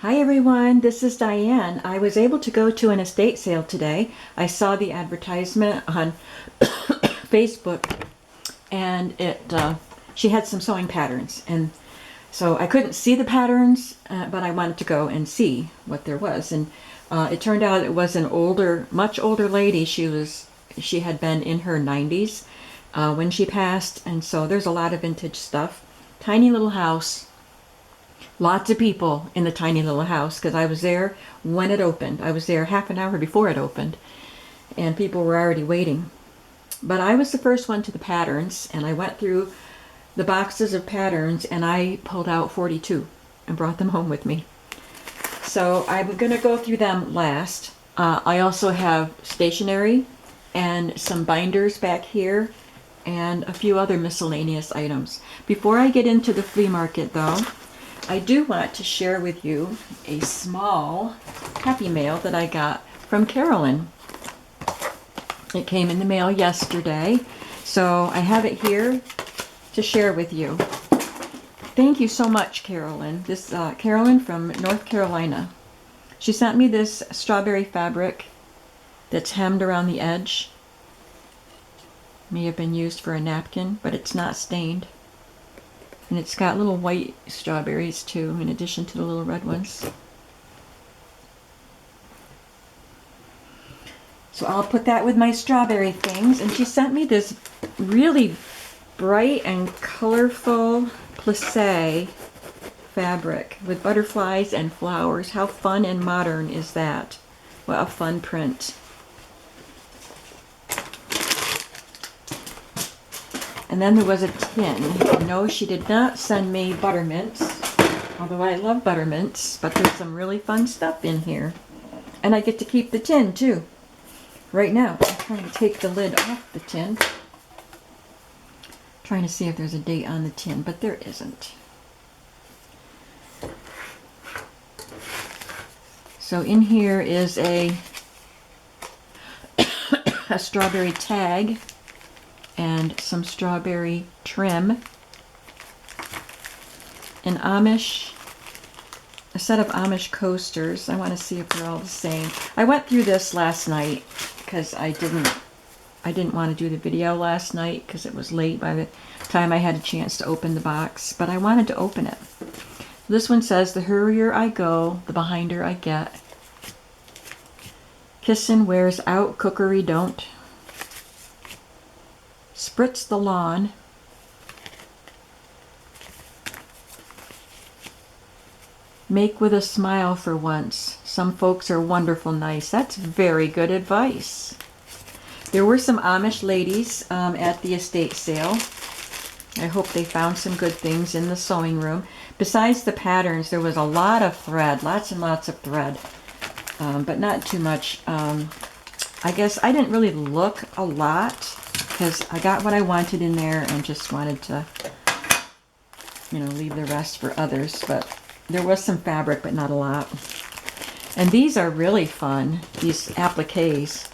Hi everyone, this is Diane. I was able to go to an estate sale today. I saw the advertisement on Facebook, and she had some sewing patterns, and so I couldn't see the patterns, but I wanted to go and see what there was. And it turned out it was an older, much older lady. She had been in her 90s when she passed, and so there's a lot of vintage stuff. Tiny little house. Lots of people in the tiny little house because I was there when it opened. I was there half an hour before it opened, and people were already waiting. But I was the first one to the patterns, and I went through the boxes of patterns, and I pulled out 42 and brought them home with me. So I'm going to go through them last. I also have stationery and some binders back here and a few other miscellaneous items. Before I get into the flea market, though, I do want to share with you a small happy mail that I got from Carolyn. It came in the mail yesterday, so I have it here to share with you. Thank you so much, Carolyn. This Carolyn from North Carolina. She sent me this strawberry fabric that's hemmed around the edge. May have been used for a napkin, but it's not stained. And it's got little white strawberries too, in addition to the little red ones. So I'll put that with my strawberry things. And she sent me this really bright and colorful plissé fabric with butterflies and flowers. How fun and modern is that? What a fun print. And then there was a tin. No, she did not send me buttermints, although I love buttermints, but there's some really fun stuff in here. And I get to keep the tin too. Right now, I'm trying to take the lid off the tin. Trying to see if there's a date on the tin, but there isn't. So in here is a strawberry tag and some strawberry trim, a set of Amish coasters. I want to see if they're all the same. I went through this last night because I didn't want to do the video last night because it was late by the time I had a chance to open the box, but I wanted to open it. This one says, "The hurrier I go, the behinder I get. Kissin' wears out, cookery don't. Spritz the lawn. Make with a smile for once. Some folks are wonderful nice." That's very good advice. There were some Amish ladies at the estate sale. I hope they found some good things in the sewing room. Besides the patterns, there was a lot of thread, lots and lots of thread, but not too much. I guess I didn't really look a lot because I got what I wanted in there and just wanted to, leave the rest for others. But there was some fabric, but not a lot. And these are really fun, these appliques.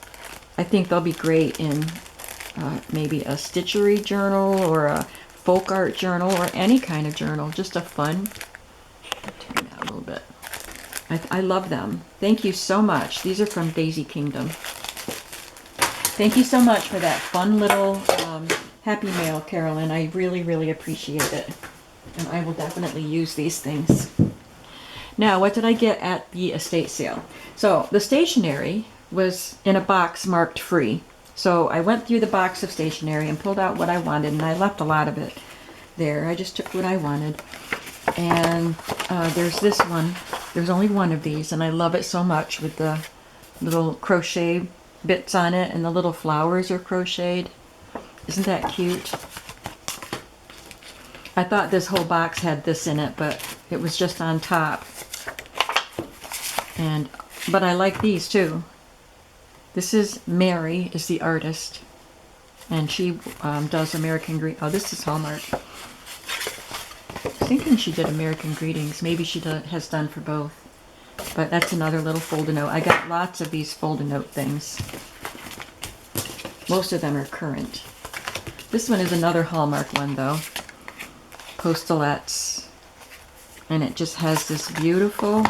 I think they'll be great in maybe a stitchery journal or a folk art journal or any kind of journal. Just a fun, turn that a little bit. I love them. Thank you so much. These are from Daisy Kingdom. Thank you so much for that fun little happy mail, Carolyn. I really, really appreciate it. And I will definitely use these things. Now, what did I get at the estate sale? So, the stationery was in a box marked free. So, I went through the box of stationery and pulled out what I wanted, and I left a lot of it there. I just took what I wanted. And there's this one. There's only one of these, and I love it so much with the little crochet bits on it, and the little flowers are crocheted. Isn't that cute? I thought this whole box had this in it, but it was just on top. But I like these too. This is Mary, is the artist, and she does American Greetings. Oh, this is Hallmark. I was thinking she did American Greetings. Maybe she has done for both. But that's another little fold-a-note. I got lots of these fold-a-note things. Most of them are current. This one is another Hallmark one, though. Postalettes. And it just has this beautiful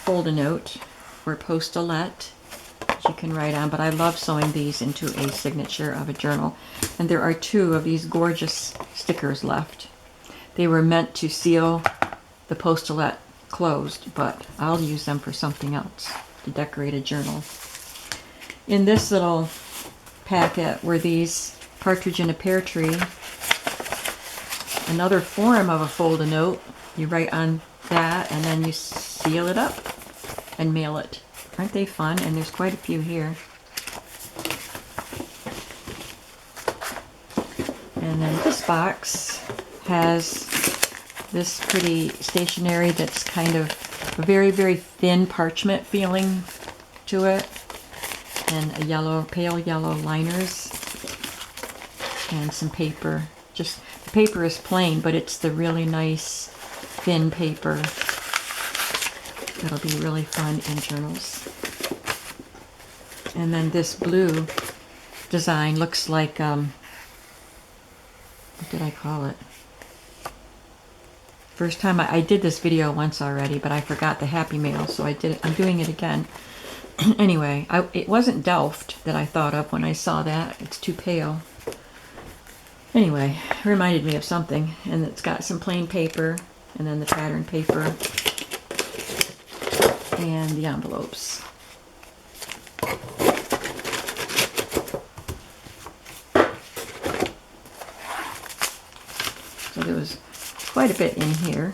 fold-a-note or postulette that you can write on, but I love sewing these into a signature of a journal. And there are 2 of these gorgeous stickers left. They were meant to seal the postulette closed, but I'll use them for something else, to decorate a journal. In this little packet were these partridge in a pear tree, another form of a fold-a-note. You write on that and then you seal it up and mail it. Aren't they fun? And there's quite a few here. And then this box has this pretty stationery that's kind of a very, very thin parchment feeling to it. And a yellow, pale yellow liners. And some paper. Just, the paper is plain, but it's the really nice thin paper that'll be really fun in journals. And then this blue design looks like, what did I call it? First time I did this video once already, but I forgot the Happy Mail, so I'm doing it again. Anyway, it wasn't Delft that I thought of when I saw that. It's too pale. Anyway, it reminded me of something. And it's got some plain paper, and then the pattern paper, and the envelopes. So there was quite a bit in here.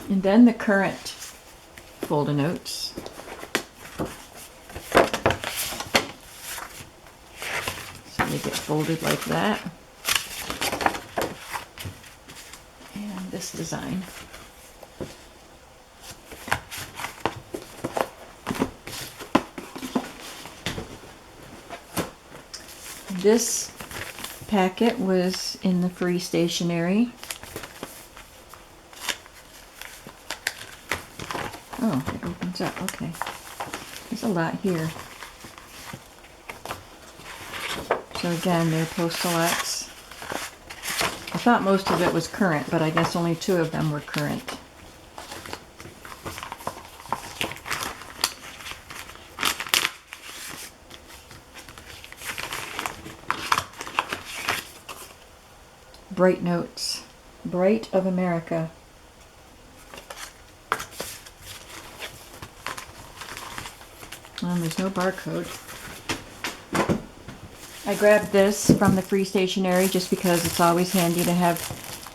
And then the current fold-a-notes. So they get folded like that. And this design. This packet was in the free stationery. Oh, it opens up. Okay. There's a lot here. So again, they're postulates. I thought most of it was current, but I guess only 2 of them were current. Bright Notes. Bright of America. There's no barcode. I grabbed this from the free stationery just because it's always handy to have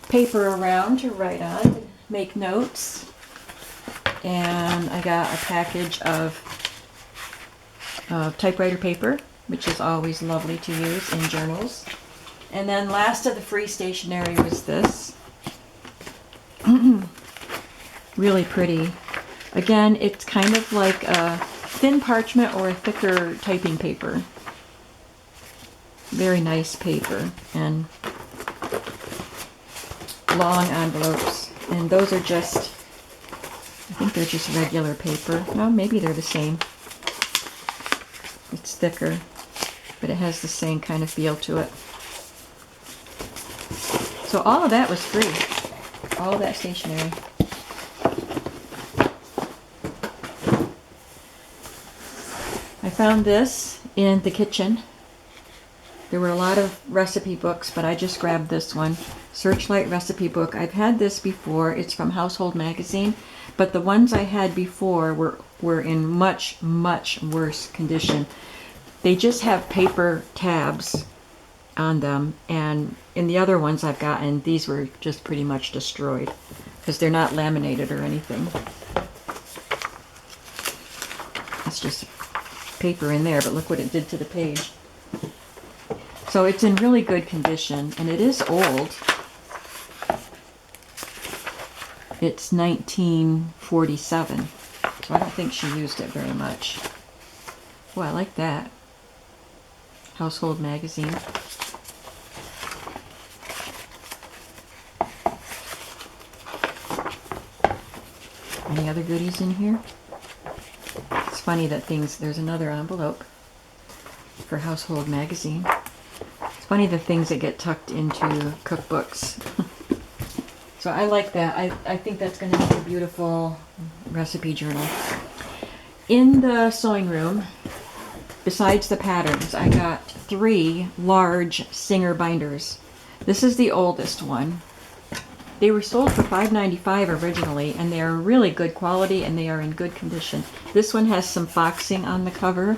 paper around to write on, make notes. And I got a package of typewriter paper, which is always lovely to use in journals. And then last of the free stationery was this. Really pretty. Again, it's kind of like a thin parchment or a thicker typing paper. Very nice paper and long envelopes. And those are just, I think they're just regular paper. No, maybe they're the same. It's thicker, but it has the same kind of feel to it. So all of that was free. All of that stationery. I found this in the kitchen. There were a lot of recipe books, but I just grabbed this one. Searchlight recipe book. I've had this before. It's from Household Magazine, but the ones I had before were in much, much worse condition. They just have paper tabs on them, and in the other ones I've gotten, these were just pretty much destroyed because they're not laminated or anything. It's just paper in there, but look what it did to the page. So it's in really good condition, and it is old. It's 1947, so I don't think she used it very much. Oh, I like that. Household Magazine. Any other goodies in here? It's funny that there's another envelope for Household Magazine. funny the things that get tucked into cookbooks. So I like that. I think that's going to make a beautiful recipe journal. In the sewing room, besides the patterns, I got 3 large Singer binders. This is the oldest one. They were sold for $5.95 originally, and they are really good quality and they are in good condition. This one has some foxing on the cover,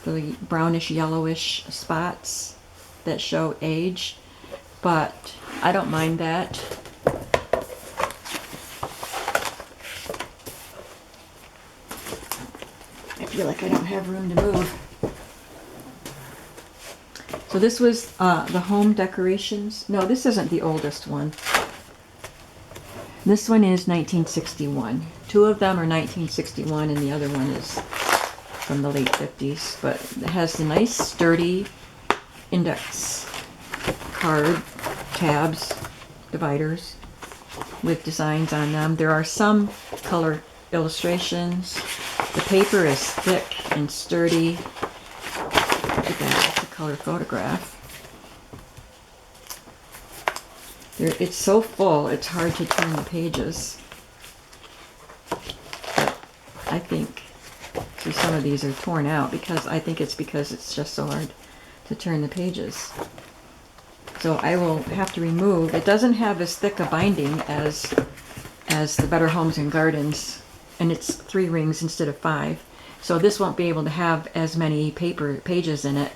the brownish yellowish spots that show age, but I don't mind that. I feel like I don't have room to move. So this was the home decorations. No, this isn't the oldest one. This one is 1961. 2 of them are 1961 and the other one is from the late 50s. But it has the nice sturdy index card tabs, dividers with designs on them. There are some color illustrations. The paper is thick and sturdy. Look at that, it's a color photograph. It's so full, it's hard to turn the pages. But I think, see, some of these are torn out because I think it's because it's just so hard to turn the pages. So I will have to remove. It doesn't have as thick a binding as the Better Homes and Gardens, and it's 3 rings instead of 5. So this won't be able to have as many paper pages in it.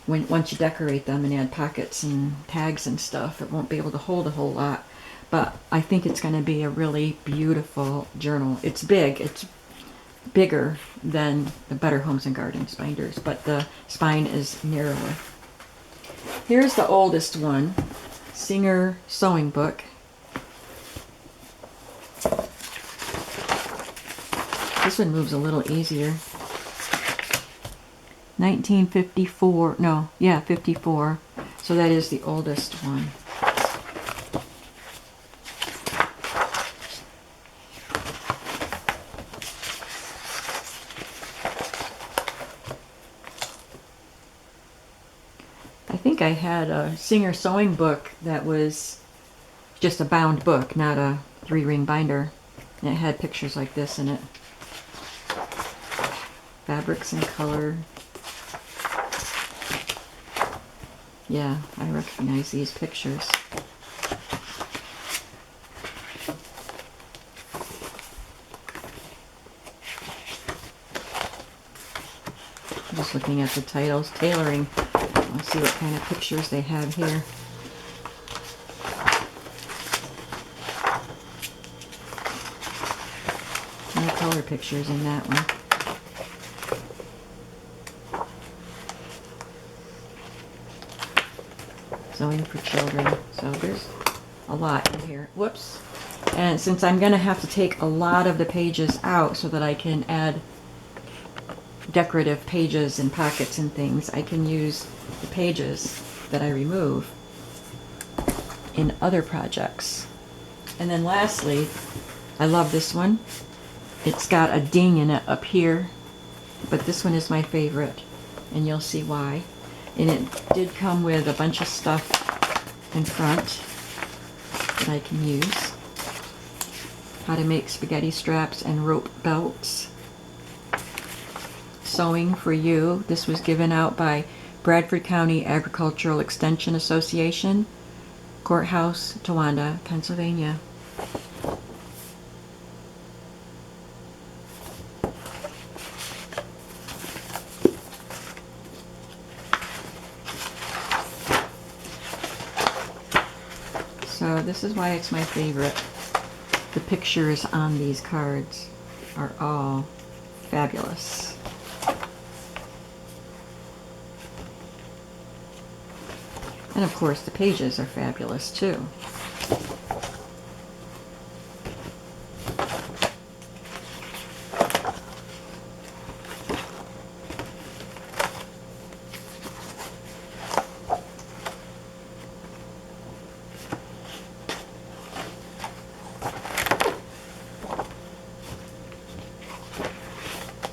Once you decorate them and add pockets and tags and stuff, it won't be able to hold a whole lot. But I think it's going to be a really beautiful journal. It's big. It's bigger than the Better Homes and Gardens binders, but the spine is narrower. Here's the oldest one, Singer Sewing Book. This one moves a little easier. 1954, no, yeah, 54. So that is the oldest one. I think I had a Singer sewing book that was just a bound book, not a 3-ring binder. And it had pictures like this in it. Fabrics and color. Yeah, I recognize these pictures. I'm just looking at the titles. Tailoring. Let's see what kind of pictures they have here. No color pictures in that one. Sewing for children. So there's a lot in here. Whoops. And since I'm going to have to take a lot of the pages out so that I can add decorative pages and pockets and things, I can use the pages that I remove in other projects. And then lastly, I love this one. It's got a ding in it up here, but this one is my favorite, and you'll see why. And it did come with a bunch of stuff in front that I can use. How to make spaghetti straps and rope belts. Sewing for You. This was given out by Bradford County Agricultural Extension Association, Courthouse, Towanda, Pennsylvania. So this is why it's my favorite. The pictures on these cards are all fabulous. And of course the pages are fabulous too.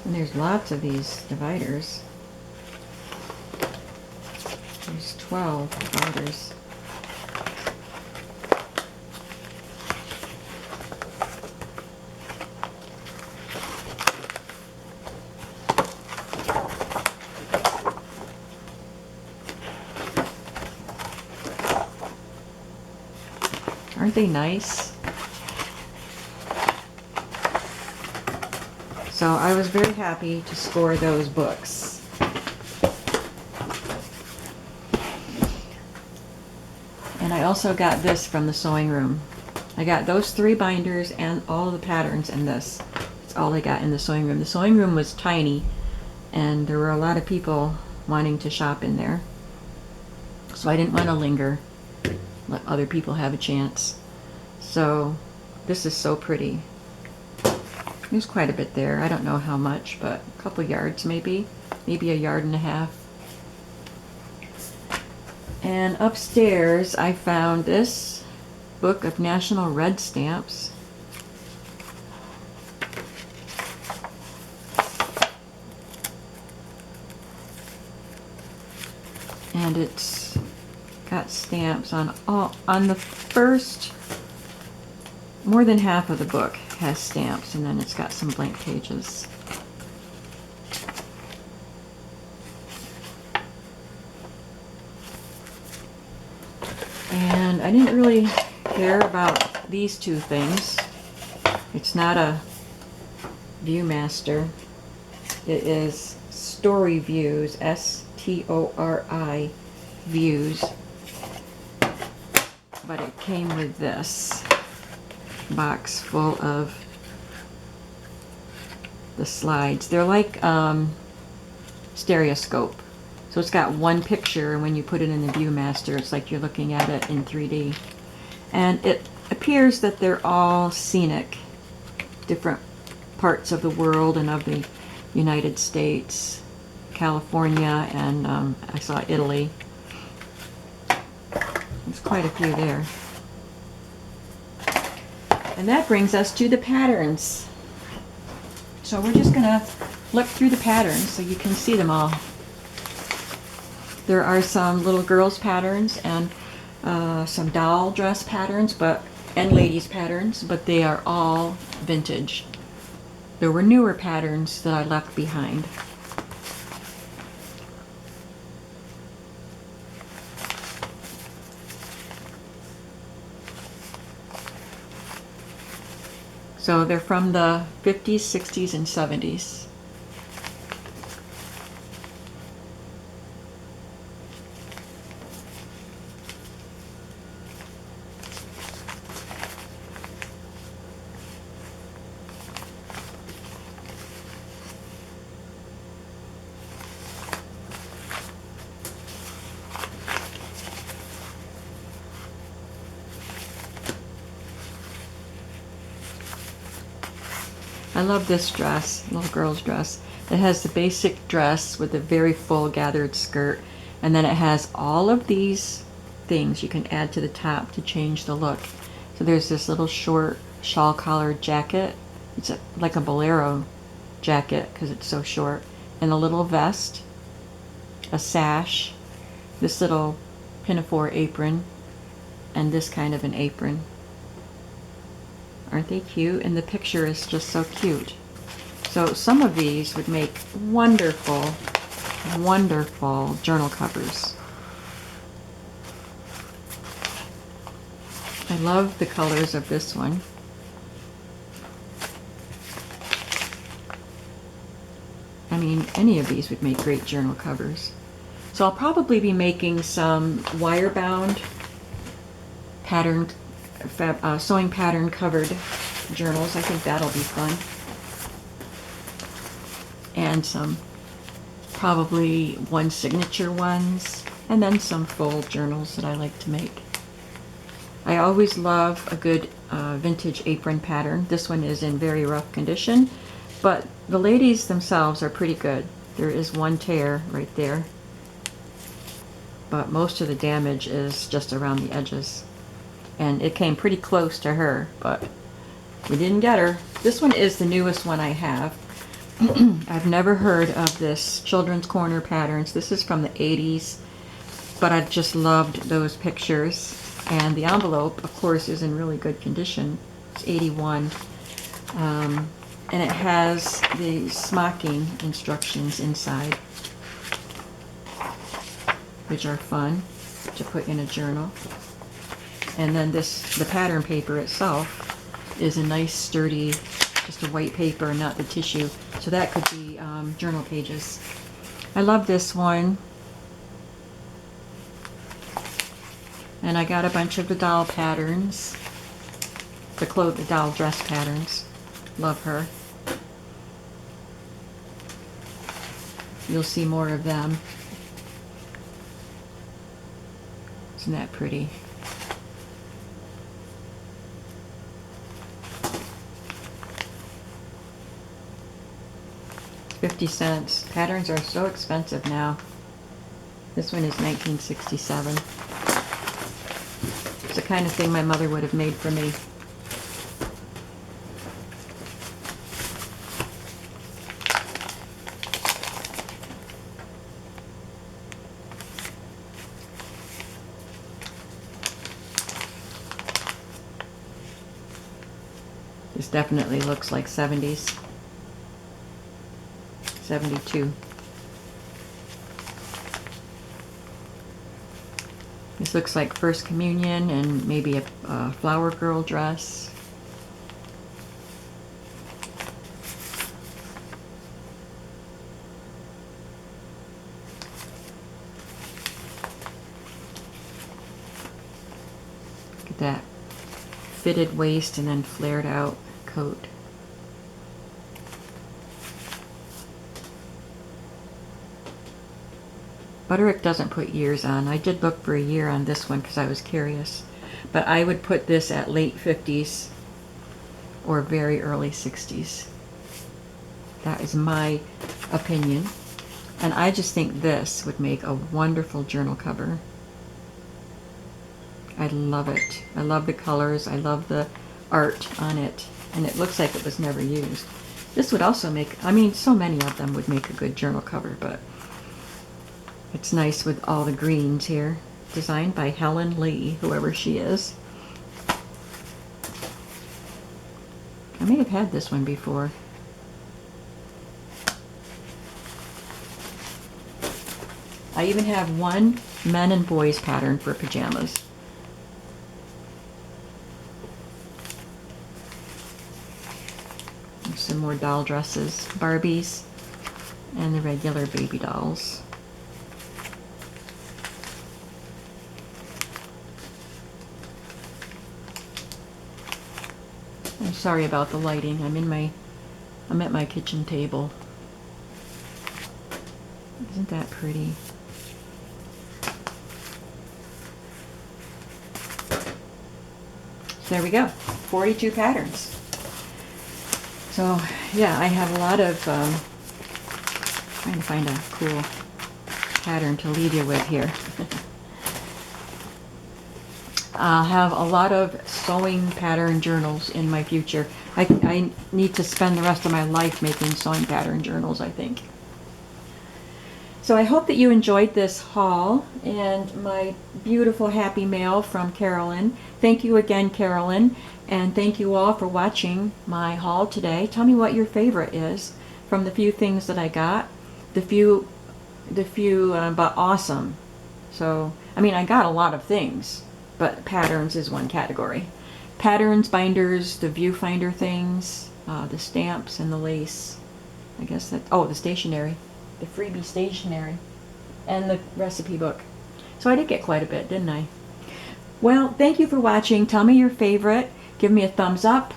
And there's lots of these dividers. There's $12. Aren't they nice? So I was very happy to score those books. And I also got this from the sewing room. I got those 3 binders and all of the patterns and this. That's all I got in the sewing room. The sewing room was tiny and there were a lot of people wanting to shop in there. So I didn't want to linger. Let other people have a chance. So this is so pretty. There's quite a bit there. I don't know how much, but a couple yards maybe. Maybe a yard and a half. And upstairs I found this book of National Red Stamps. And it's got stamps on the first, more than half of the book has stamps, and then it's got some blank pages. And I didn't really care about these 2 things. It's not a Viewmaster. It is Story Views, S-T-O-R-I Views. But it came with this box full of the slides. They're like stereoscope. So it's got one picture, and when you put it in the Viewmaster, it's like you're looking at it in 3D. And it appears that they're all scenic, different parts of the world and of the United States, California, and I saw Italy. There's quite a few there. And that brings us to the patterns. So we're just going to look through the patterns so you can see them all. There are some little girls patterns and some doll dress patterns and ladies patterns, but they are all vintage. There were newer patterns that I left behind. So they're from the 50s, 60s, and 70s. I love this dress, little girl's dress. It has the basic dress with a very full gathered skirt, and then it has all of these things you can add to the top to change the look. So there's this little short shawl collar jacket. It's like a bolero jacket because it's so short, and a little vest, a sash, this little pinafore apron, and this kind of an apron. Aren't they cute? And the picture is just so cute. So some of these would make wonderful, wonderful journal covers. I love the colors of this one. I mean, any of these would make great journal covers. So I'll probably be making some wire-bound pattern, sewing pattern covered journals. I think that'll be fun. And some probably one signature ones, and then some full journals that I like to make. I always love a good vintage apron pattern. This one is in very rough condition, but the ladies themselves are pretty good. There is one tear right there, but most of the damage is just around the edges. And it came pretty close to her, but we didn't get her. This one is the newest one I have. I've never heard of this Children's Corner Patterns. This is from the 80s. but I just loved those pictures. And the envelope, of course, is in really good condition. It's 81. And it has the smocking instructions inside, which are fun to put in a journal. And then the pattern paper itself is a nice sturdy, just a white paper, not the tissue. So that could be journal pages. I love this one. And I got a bunch of the doll patterns, the doll dress patterns. Love her. You'll see more of them. Isn't that pretty? $50. Patterns are so expensive now. This one is 1967. It's the kind of thing my mother would have made for me. This definitely looks like 70s. 72. This looks like First Communion and maybe a flower girl dress. Look at that fitted waist and then flared out coat. Butterick doesn't put years on. I did look for a year on this one because I was curious. But I would put this at late 50s or very early 60s. That is my opinion. And I just think this would make a wonderful journal cover. I love it. I love the colors. I love the art on it. And it looks like it was never used. This would also make, I mean, so many of them would make a good journal cover, but it's nice with all the greens here. Designed by Helen Lee, whoever she is. I may have had this one before. I even have one men and boys pattern for pajamas. There's some more doll dresses, Barbies, and the regular baby dolls. I'm sorry about the lighting. I'm at my kitchen table. Isn't that pretty? So there we go. 42 patterns. So yeah, I have a lot of trying to find a cool pattern to leave you with here. I'll have a lot of sewing pattern journals in my future. I need to spend the rest of my life making sewing pattern journals, I think. So I hope that you enjoyed this haul and my beautiful happy mail from Carolyn. Thank you again, Carolyn, and thank you all for watching my haul today. Tell me what your favorite is from the few things that I got. The few but awesome. So, I mean, I got a lot of things, but patterns is one category. Patterns, binders, the viewfinder things, the stamps and the lace. I guess that, oh, the stationery. The freebie stationery. And the recipe book. So I did get quite a bit, didn't I? Well, thank you for watching. Tell me your favorite. Give me a thumbs up.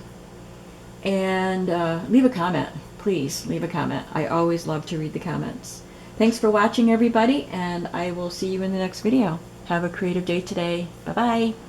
And leave a comment. Please leave a comment. I always love to read the comments. Thanks for watching, everybody, and I will see you in the next video. Have a creative day today. Bye-bye.